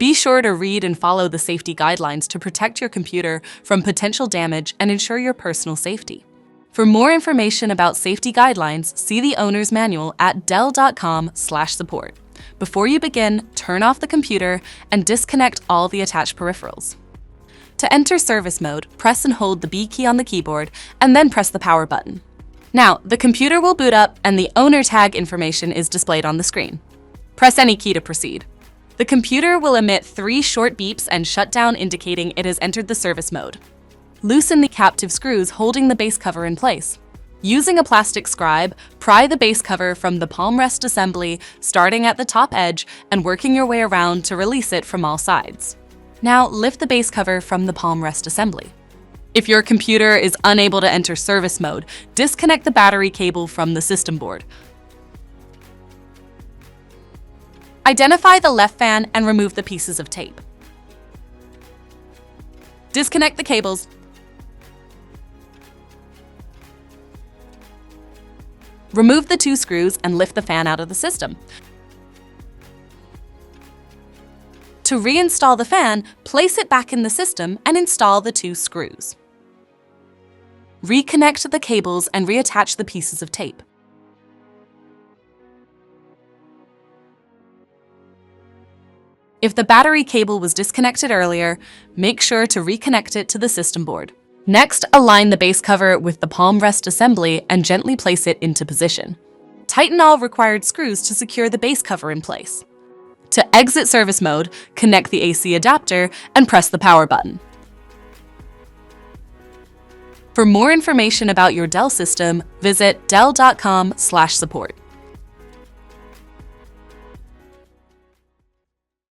Be sure to read and follow the safety guidelines to protect your computer from potential damage and ensure your personal safety. For more information about safety guidelines, see the owner's manual at dell.com/support. Before you begin, turn off the computer and disconnect all the attached peripherals. To enter service mode, press and hold the B key on the keyboard and then press the power button. Now, the computer will boot up and the owner tag information is displayed on the screen. Press any key to proceed. The computer will emit 3 short beeps and shut down, indicating it has entered the service mode. Loosen the captive screws holding the base cover in place. Using a plastic scribe, pry the base cover from the palm rest assembly, starting at the top edge and working your way around to release it from all sides. Now lift the base cover from the palm rest assembly. If your computer is unable to enter service mode, disconnect the battery cable from the system board. Identify the left fan and remove the pieces of tape. Disconnect the cables. Remove the 2 screws and lift the fan out of the system. To reinstall the fan, place it back in the system and install the 2 screws. Reconnect the cables and reattach the pieces of tape. If the battery cable was disconnected earlier, make sure to reconnect it to the system board. Next, align the base cover with the palm rest assembly and gently place it into position. Tighten all required screws to secure the base cover in place. To exit service mode, connect the AC adapter and press the power button. For more information about your Dell system, visit dell.com/support.